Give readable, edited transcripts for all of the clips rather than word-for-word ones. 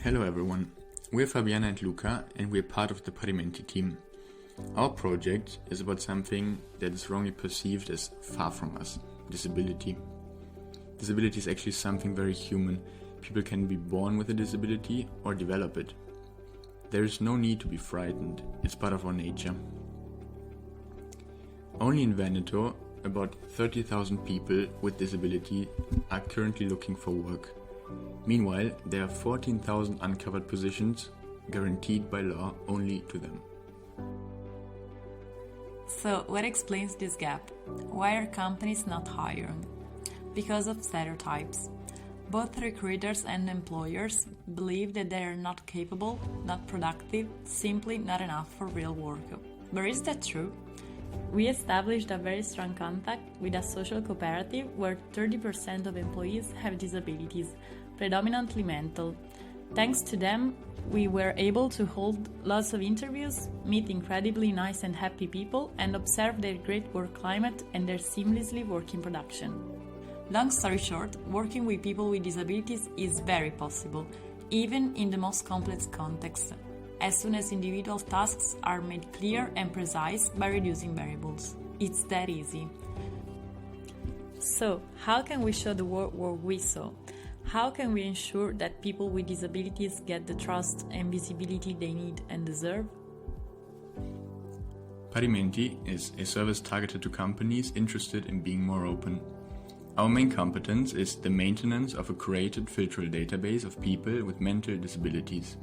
Hello everyone, we're Fabiana and Luca and we're part of the Parimenti team. Our project is about something that is wrongly perceived as far from us, disability. Disability is actually something very human. People can be born with a disability or develop it. There is no need to be frightened, it's part of our nature. Only in Veneto, about 30,000 people with disability are currently looking for work. Meanwhile, there are 14,000 uncovered positions guaranteed by law only to them. So, what explains this gap? Why are companies not hiring? Because of stereotypes. Both recruiters and employers believe that they are not capable, not productive, simply not enough for real work. But is that true? We established a very strong contact with a social cooperative where 30% of employees have disabilities, predominantly mental. Thanks to them, we were able to hold lots of interviews, meet incredibly nice and happy people, and observe their great work climate and their seamlessly working production. Long story short, working with people with disabilities is very possible, even in the most complex contexts, as soon as individual tasks are made clear and precise by reducing variables. It's that easy. So, how can we show the world what we saw? How can we ensure that people with disabilities get the trust and visibility they need and deserve? Parimenti is a service targeted to companies interested in being more open. Our main competence is the maintenance of a curated filtered database of people with mental disabilities.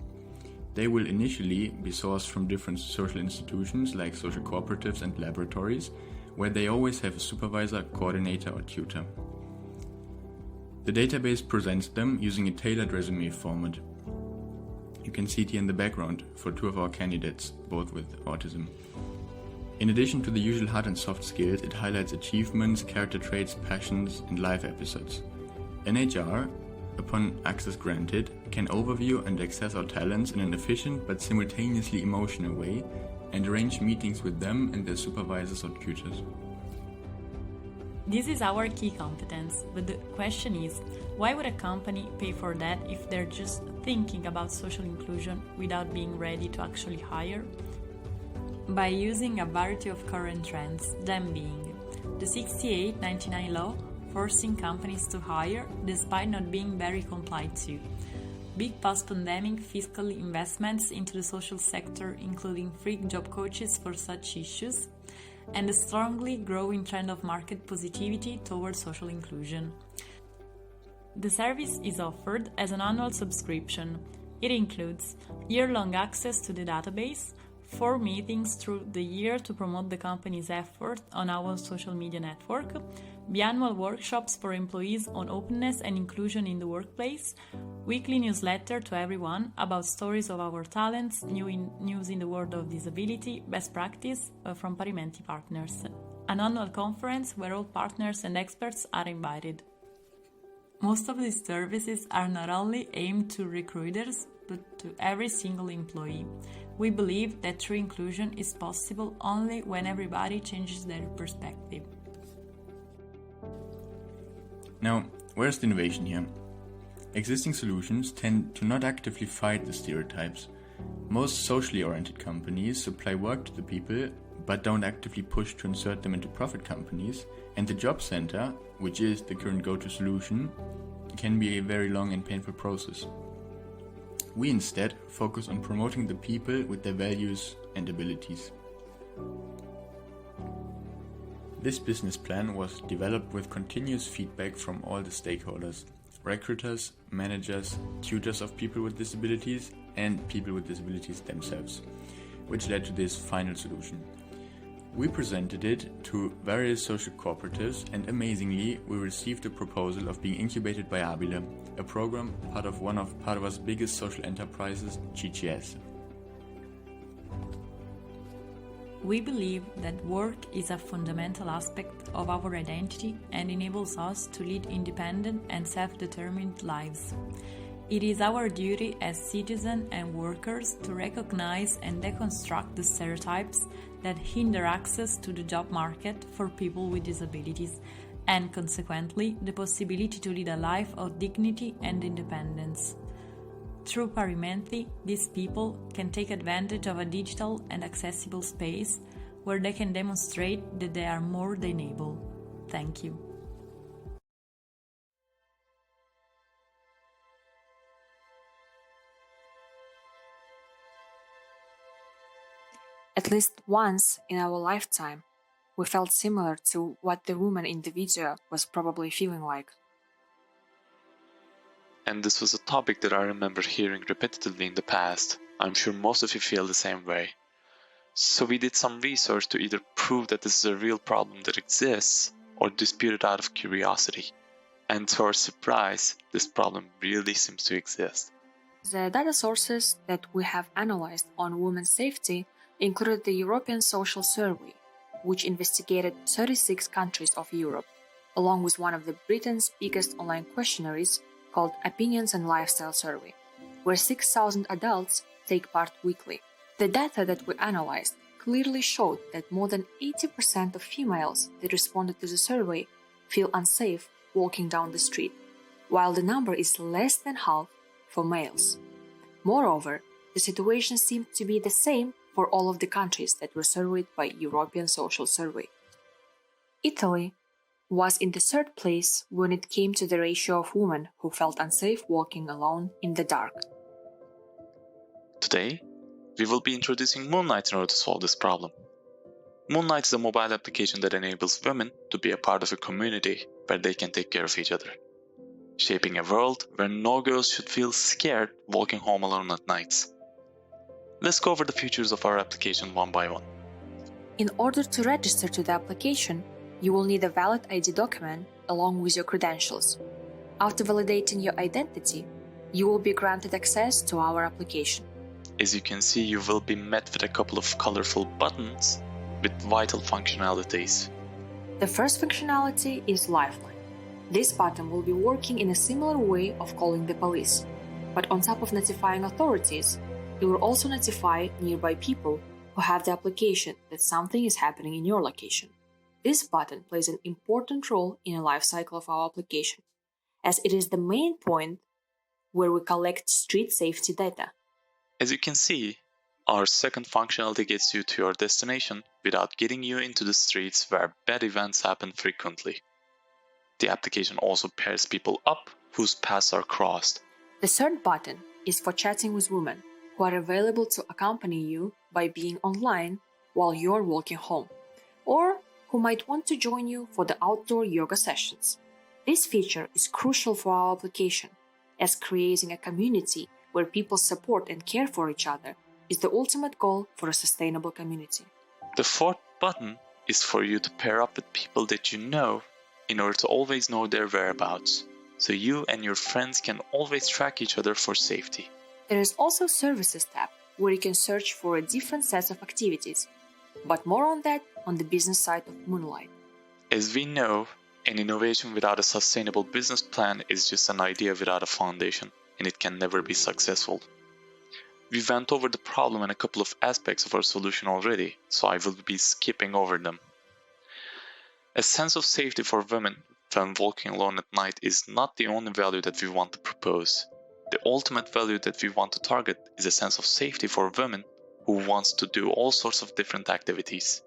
They will initially be sourced from different social institutions like social cooperatives and laboratories, where they always have a supervisor, coordinator or tutor. The database presents them using a tailored resume format. You can see it here in the background for two of our candidates, both with autism. In addition to the usual hard and soft skills, it highlights achievements, character traits, passions, and life episodes. An HR, upon access granted, can overview and access our talents in an efficient but simultaneously emotional way and arrange meetings with them and their supervisors or tutors. This is our key competence, but the question is, why would a company pay for that if they're just thinking about social inclusion without being ready to actually hire? By using a variety of current trends, them being the 68/99 law, forcing companies to hire despite not being very complied to, big post-pandemic fiscal investments into the social sector, including free job coaches for such issues, and a strongly growing trend of market positivity towards social inclusion. The service is offered as an annual subscription. It includes year-long access to the database, 4 meetings through the year to promote the company's effort on our social media network, biannual workshops for employees on openness and inclusion in the workplace, weekly newsletter to everyone about stories of our talents, news in the world of disability, best practice from Parimenti partners, an annual conference where all partners and experts are invited. Most of these services are not only aimed to recruiters, but to every single employee. We believe that true inclusion is possible only when everybody changes their perspective. Now, where's the innovation here? Existing solutions tend to not actively fight the stereotypes. Most socially oriented companies supply work to the people, but don't actively push to insert them into profit companies, and the job center, which is the current go-to solution, can be a very long and painful process. We instead focus on promoting the people with their values and abilities. This business plan was developed with continuous feedback from all the stakeholders: recruiters, managers, tutors of people with disabilities, and people with disabilities themselves, which led to this final solution. We presented it to various social cooperatives, and amazingly, we received a proposal of being incubated by Abile, a program part of one of Padova's biggest social enterprises, GGS. We believe that work is a fundamental aspect of our identity and enables us to lead independent and self-determined lives. It is our duty as citizens and workers to recognize and deconstruct the stereotypes that hinder access to the job market for people with disabilities and, consequently, the possibility to lead a life of dignity and independence. Through Parimenti, these people can take advantage of a digital and accessible space where they can demonstrate that they are more than able. Thank you. At least once in our lifetime, we felt similar to what the woman in the video was probably feeling like. And this was a topic that I remember hearing repetitively in the past. I'm sure most of you feel the same way. So we did some research to either prove that this is a real problem that exists or dispute it out of curiosity. And to our surprise, this problem really seems to exist. The data sources that we have analyzed on women's safety included the European Social Survey, which investigated 36 countries of Europe, along with one of Britain's biggest online questionnaires called Opinions and Lifestyle Survey, where 6,000 adults take part weekly. The data that we analyzed clearly showed that more than 80% of females that responded to the survey feel unsafe walking down the street, while the number is less than half for males. Moreover, the situation seemed to be the same for all of the countries that were surveyed by European Social Survey. Italy was in the third place when it came to the ratio of women who felt unsafe walking alone in the dark. Today, we will be introducing MoonLight in order to solve this problem. MoonLight is a mobile application that enables women to be a part of a community where they can take care of each other, shaping a world where no girls should feel scared walking home alone at nights. Let's go over the features of our application one by one. In order to register to the application, you will need a valid ID document along with your credentials. After validating your identity, you will be granted access to our application. As you can see, you will be met with a couple of colorful buttons with vital functionalities. The first functionality is Lifeline. This button will be working in a similar way of calling the police, but on top of notifying authorities, it will also notify nearby people who have the application that something is happening in your location. This button plays an important role in the life cycle of our application, as it is the main point where we collect street safety data. As you can see, our second functionality gets you to your destination without getting you into the streets where bad events happen frequently. The application also pairs people up whose paths are crossed. The third button is for chatting with women who are available to accompany you by being online while you're walking home, or who might want to join you for the outdoor yoga sessions. This feature is crucial for our application, as creating a community where people support and care for each other is the ultimate goal for a sustainable community. The fourth button is for you to pair up with people that you know in order to always know their whereabouts, so you and your friends can always track each other for safety. There is also Services tab, where you can search for a different set of activities, but more on that on the business side of MoonLight. As we know, an innovation without a sustainable business plan is just an idea without a foundation, and it can never be successful. We went over the problem and a couple of aspects of our solution already, so I will be skipping over them. A sense of safety for women when walking alone at night is not the only value that we want to propose. The ultimate value that we want to target is a sense of safety for women who wants to do all sorts of different activities.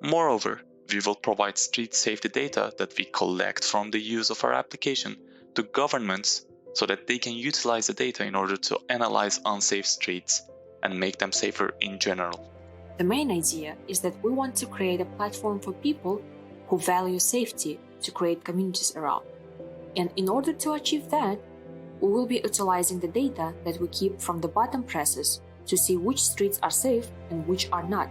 Moreover, we will provide street safety data that we collect from the use of our application to governments so that they can utilize the data in order to analyze unsafe streets and make them safer in general. The main idea is that we want to create a platform for people who value safety to create communities around. And in order to achieve that, we will be utilizing the data that we keep from the button presses to see which streets are safe and which are not.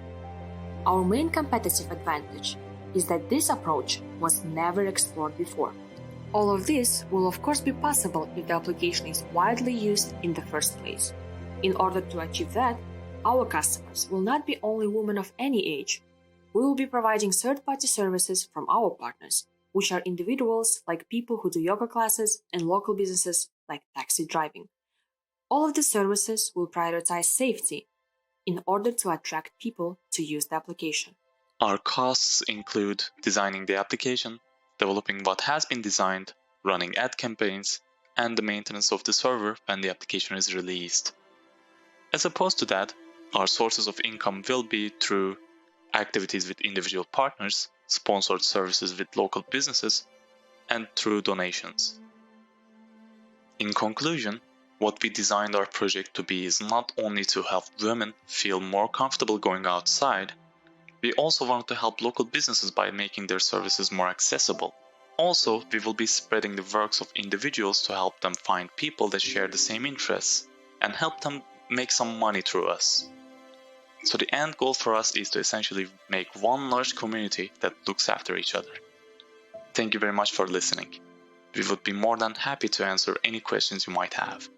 Our main competitive advantage is that this approach was never explored before. All of this will of course be possible if the application is widely used in the first place. In order to achieve that, our customers will not be only women of any age. We will be providing third-party services from our partners, which are individuals like people who do yoga classes and local businesses like taxi driving. All of the services will prioritize safety in order to attract people to use the application. Our costs include designing the application, developing what has been designed, running ad campaigns, and the maintenance of the server when the application is released. As opposed to that, our sources of income will be through activities with individual partners, sponsored services with local businesses, and through donations. In conclusion, what we designed our project to be is not only to help women feel more comfortable going outside, we also want to help local businesses by making their services more accessible. Also, we will be spreading the works of individuals to help them find people that share the same interests and help them make some money through us. So the end goal for us is to essentially make one large community that looks after each other. Thank you very much for listening. We would be more than happy to answer any questions you might have.